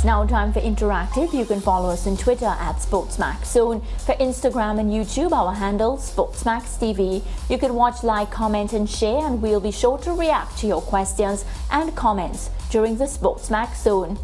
now time for Interactive. You can follow us on Twitter at SportsMax Zone. For Instagram and YouTube, our handle SportsMax TV. You can watch, like, comment and share, and we'll be sure to react to your questions and comments during the SportsMax Zone.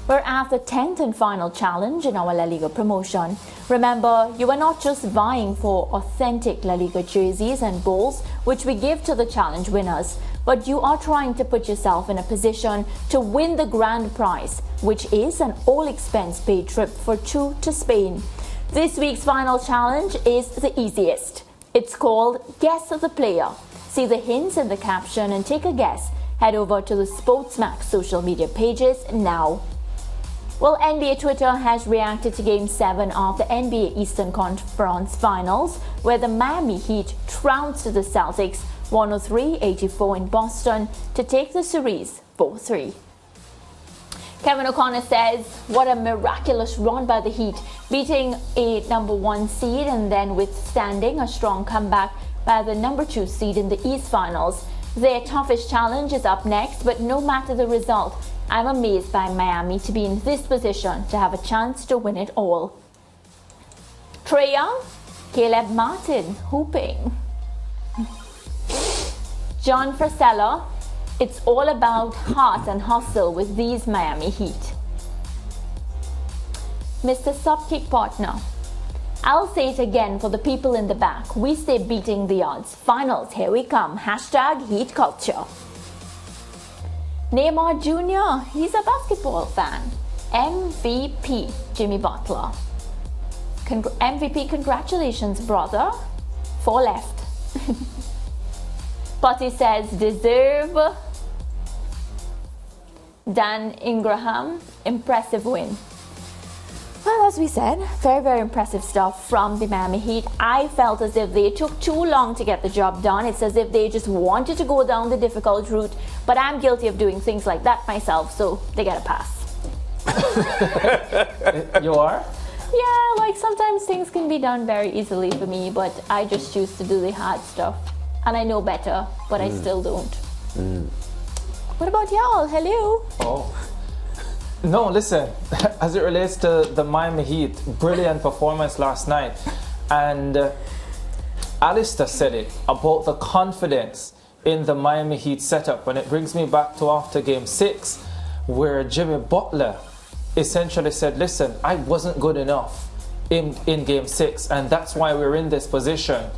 We're at the 10th and final challenge in our La Liga promotion. Remember, you are not just vying for authentic La Liga jerseys and balls, which we give to the challenge winners, but you are trying to put yourself in a position to win the grand prize, which is an all-expense-paid trip for two to Spain. This week's final challenge is the easiest. It's called Guess the Player. See the hints in the caption and take a guess. Head over to the SportsMax social media pages now. Well, NBA Twitter has reacted to Game 7 of the NBA Eastern Conference Finals, where the Miami Heat trounced the Celtics 103-84 in Boston to take the series 4-3. Kevin O'Connor says, what a miraculous run by the Heat, beating a number 1 seed and then withstanding a strong comeback by the number 2 seed in the East Finals. Their toughest challenge is up next, but no matter the result, I'm amazed by Miami to be in this position to have a chance to win it all. Trae Young, Caleb Martin, hooping. John Frisella, it's all about heart and hustle with these Miami Heat. Mr. Subkick Partner, I'll say it again for the people in the back. We stay beating the odds. Finals, here we come. Hashtag Heat Culture. Neymar Jr., he's a basketball fan. MVP, Jimmy Butler. MVP, congratulations, brother. 4 left. Putty says, deserve. Dan Ingraham, impressive win. Well, as we said, very, very impressive stuff from the Miami Heat. I felt as if they took too long to get the job done. It's as if they just wanted to go down the difficult route. But I'm guilty of doing things like that myself, so they get a pass. You are? Yeah, like sometimes things can be done very easily for me, but I just choose to do the hard stuff. And I know better, but I still don't. What about y'all? Hello? Oh. No, listen, as it relates to the Miami Heat, brilliant performance last night. And Alistair said it about the confidence in the Miami Heat setup. And it brings me back to after Game 6, where Jimmy Butler essentially said, listen, I wasn't good enough in Game 6, and that's why we're in this position.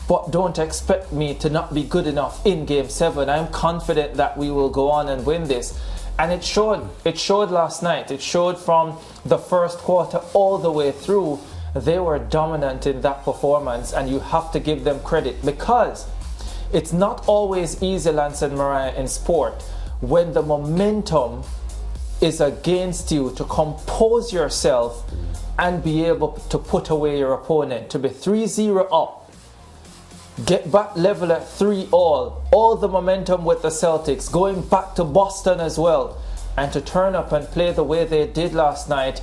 But don't expect me to not be good enough in Game 7. I'm confident that we will go on and win this. And it showed last night. It showed from the first quarter all the way through. They were dominant in that performance, and you have to give them credit, because it's not always easy, Lance and Mariah, in sport when the momentum is against you to compose yourself and be able to put away your opponent. To be 3-0 up, get back level at 3-all the momentum with the Celtics, going back to Boston as well, and to turn up and play the way they did last night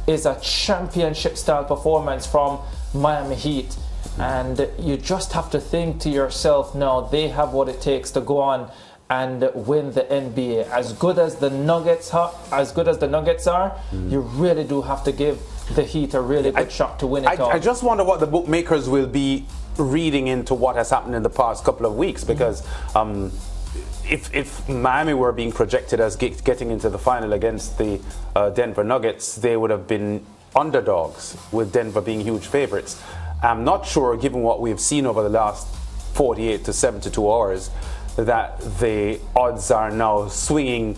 is a championship style performance from Miami Heat. And you just have to think to yourself, now they have what it takes to go on and win the NBA. As good as the Nuggets are, you really do have to give the Heat a really good shot to win it all. I just wonder what the bookmakers will be reading into what has happened in the past couple of weeks, because if Miami were being projected as getting into the final against the Denver Nuggets, they would have been underdogs, with Denver being huge favorites. I'm not sure, given what we've seen over the last 48 to 72 hours, that the odds are now swinging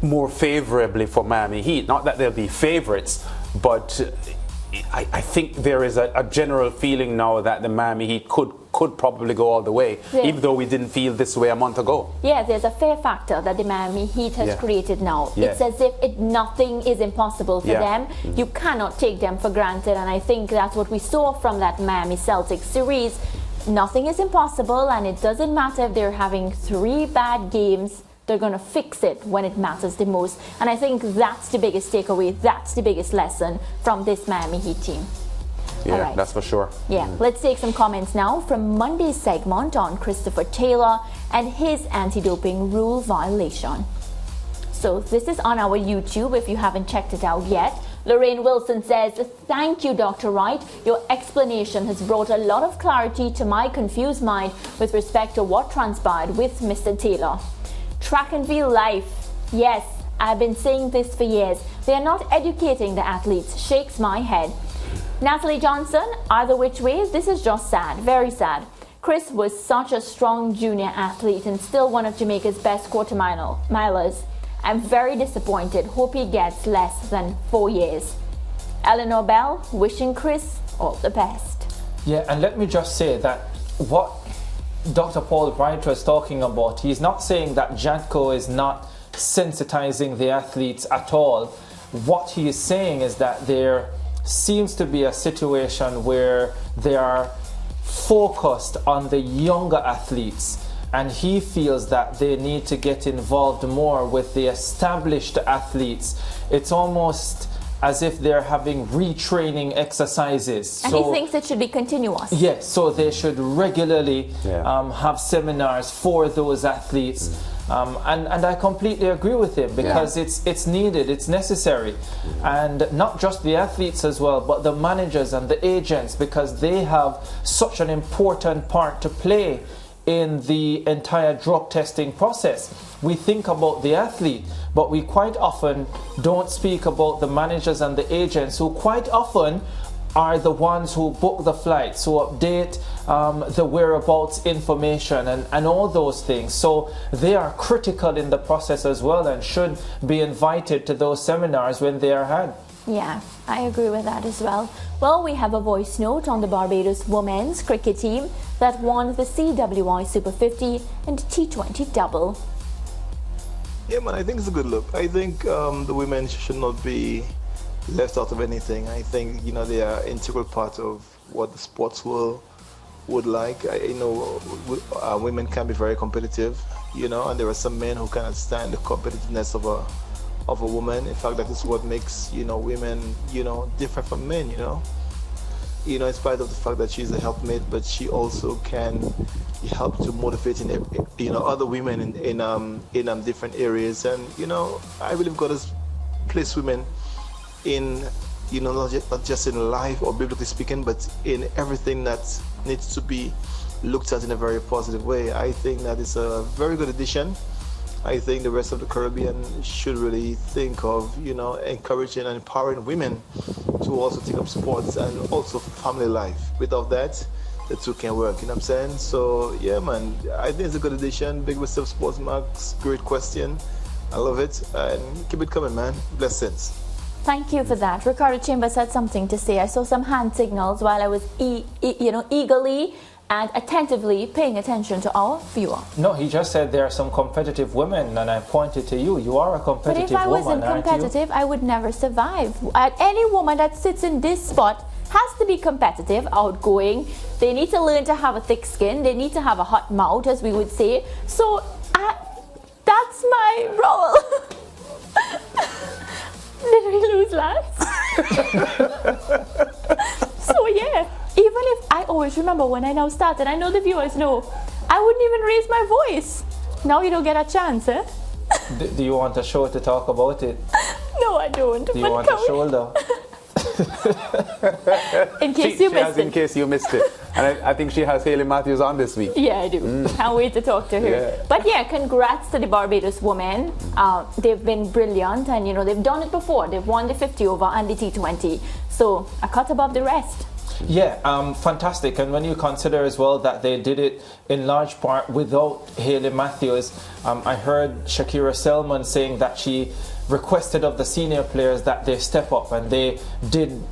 more favorably for Miami Heat. Not that they'll be favorites, but I think there is a general feeling now that the Miami Heat could probably go all the way, even though we didn't feel this way a month ago. Yeah, there's a fair factor that the Miami Heat has created now. It's as if nothing is impossible for them. You cannot take them for granted, and I think that's what we saw from that Miami Celtics series. Nothing is impossible, and it doesn't matter if they're having 3 bad games. They're going to fix it when it matters the most. And I think that's the biggest takeaway. That's the biggest lesson from this Miami Heat team. Yeah, that's for sure. Yeah, let's take some comments now from Monday's segment on Christopher Taylor and his anti-doping rule violation. So this is on our YouTube if you haven't checked it out yet. Lorraine Wilson says, thank you, Dr. Wright. Your explanation has brought a lot of clarity to my confused mind with respect to what transpired with Mr. Taylor. Track and field life. Yes, I've been saying this for years. They are not educating the athletes. Shakes my head. Natalie Johnson, either which way, this is just sad. Very sad. Chris was such a strong junior athlete and still one of Jamaica's best quarter-milers. I'm very disappointed. Hope he gets less than 4 years. Eleanor Bell, wishing Chris all the best. Yeah, and let me just say that what Dr. Paul Wright was talking about, he's not saying that JATCO is not sensitizing the athletes at all. What he is saying is that there seems to be a situation where they are focused on the younger athletes, and he feels that they need to get involved more with the established athletes. It's almost as if they're having retraining exercises. And he thinks it should be continuous. Yes, so they should regularly have seminars for those athletes. And I completely agree with him, because it's needed, it's necessary. And not just the athletes as well, but the managers and the agents, because they have such an important part to play in the entire drug testing process. We think about the athlete, but we quite often don't speak about the managers and the agents, who quite often are the ones who book the flights, who update the whereabouts information and all those things. So they are critical in the process as well, and should be invited to those seminars when they are had. Yeah, I agree with that as well. Well, we have a voice note on the Barbados women's cricket team that won the CWI Super 50 and T20 double. Yeah, man, I think it's a good look. I think the women should not be left out of anything. I think, you know, they are an integral part of what the sports world would like. Women can be very competitive, you know, and there are some men who cannot stand the competitiveness of a woman. In fact, that is what makes, you know, women, you know, different from men, you know. You know, in spite of the fact that she's a helpmate, but she also can help to motivate, you know, other women in different areas. And, you know, I believe God has placed women in, you know, not just in life or biblically speaking, but in everything that needs to be looked at in a very positive way. I think that is a very good addition. I think the rest of the Caribbean should really think of, you know, encouraging and empowering women to also take up sports and also family life. Without that, the two can work, you know what I'm saying? So, yeah, man, I think it's a good addition. Big West SportsMax, great question. I love it. And keep it coming, man. Blessings. Thank you for that. Ricardo Chambers had something to say. I saw some hand signals while I was eagerly and attentively paying attention to our viewer. No, he just said there are some competitive women, and I pointed to you. You are a competitive woman, but if I wasn't competitive, I would never survive. Any woman that sits in this spot has to be competitive, outgoing. They need to learn to have a thick skin. They need to have a hot mouth, as we would say. So that's my role. Did we lose last? So yeah, even if I always remember when I now started, I know the viewers know, I wouldn't even raise my voice. Now you don't get a chance, eh? Do you want a show to talk about it? No, I don't. Do you want a shoulder? In case you missed it. In case you missed it. And I think she has Hayley Matthews on this week. Yeah, I do. Can't wait to talk to her. Yeah. But yeah, congrats to the Barbados women. They've been brilliant, and you know, they've done it before. They've won the 50 over and the T20. So a cut above the rest. Yeah, fantastic. And when you consider as well that they did it in large part without Hayley Matthews, I heard Shakira Selman saying that she requested of the senior players that they step up, and they did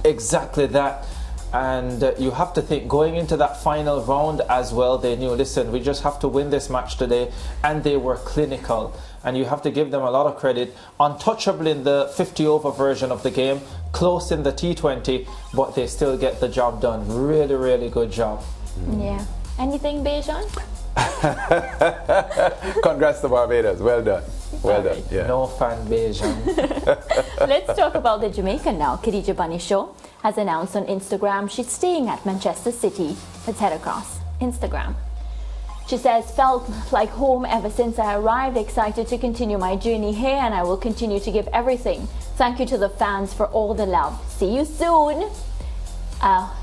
exactly that. And you have to think, going into that final round as well, they knew, listen, we just have to win this match today, and they were clinical. And you have to give them a lot of credit. Untouchable in the 50 over version of the game, close in the T20, but they still get the job done. Really, really good job. Yeah. Anything, Bejan? Congrats to Barbados. Well done. Well done. Yeah. No fan, Bejan. Let's talk about the Jamaican now. Khadija Bunny Shaw has announced on Instagram she's staying at Manchester City. Let's head across. Instagram. She says, felt like home ever since I arrived, excited to continue my journey here, and I will continue to give everything. Thank you to the fans for all the love. See you soon.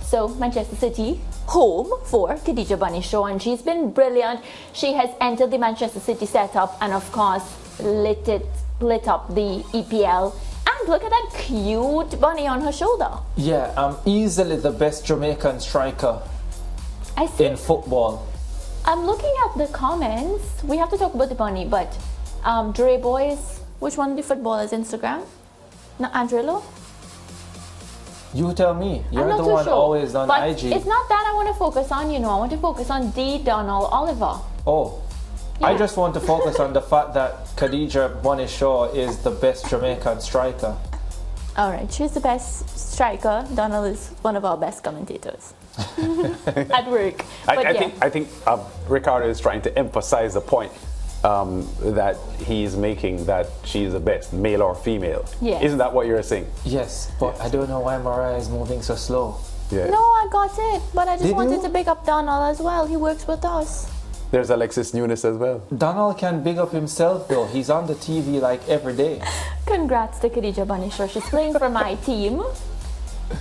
So Manchester City, home for Khadija Bunny Shaw, and she's been brilliant. She has entered the Manchester City setup and of course lit up the EPL. And look at that cute bunny on her shoulder. Yeah, easily the best Jamaican striker in football. I'm looking at the comments. We have to talk about the bunny, but Dre Boys, which one of the footballers Instagram? Not Andrello? You tell me. You're I'm the not too one sure. always on But IG. it's not that I want to focus on, I want to focus on D. Donald Oliver. Oh. Yeah. I just want to focus on the fact that Khadija Bunny Shaw is the best Jamaican striker. Alright, she's the best striker. Donald is one of our best commentators. At work. I think Ricardo is trying to emphasize the point that he is making, that she is the best, male or female. Yes. Isn't that what you're saying? Yes, but I don't know why Mariah is moving so slow. Yeah. No, I got it. But I just Did wanted you? to big up Donald as well. He works with us. There's Alexis Nunes as well. Donald can big up himself though. He's on the TV like every day. Congrats to Khadija Bunny Shaw. She's playing for my team.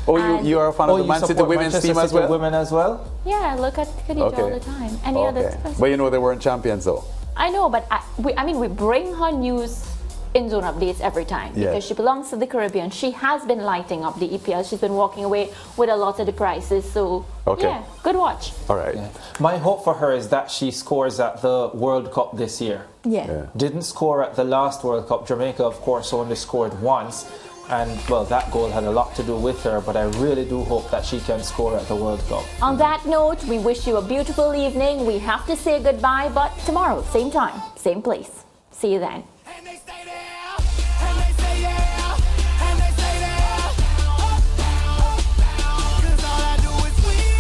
Oh, you are a fan of the you Man City support women's Manchester team as City well? women as well? Yeah, I look at Khadija all the time. Any other But you know they weren't champions though. I know, but we bring her news in zone updates every time because she belongs to the Caribbean. She has been lighting up the EPL. She's been walking away with a lot of the prizes. So yeah, good watch. All right. Yeah. My hope for her is that she scores at the World Cup this year. Yeah. Didn't score at the last World Cup. Jamaica, of course, only scored once. And, well, that goal had a lot to do with her, but I really do hope that she can score at the World Cup. On that note, we wish you a beautiful evening. We have to say goodbye, but tomorrow, same time, same place. See you then. And they stay there, and they say yeah, and they say there. Cause all I do is win.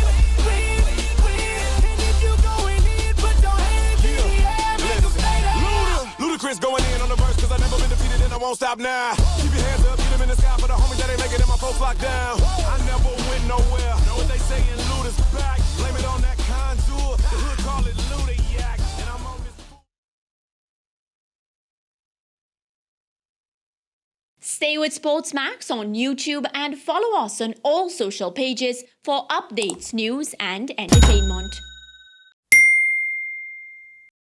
And if you going in, put your hands in the air, make 'em stay there. Ludacris going in on the verse, cause I never been defeated and I won't stop now. Keep your hands up, get them in the sky for the homies that ain't making it, my folks locked down. I never went nowhere. Know what they saying, Luda's back. Blame it on that contour. The hood call it Luda-yak. And I'm on this. Stay with SportsMax on YouTube and follow us on all social pages for updates, news, and entertainment.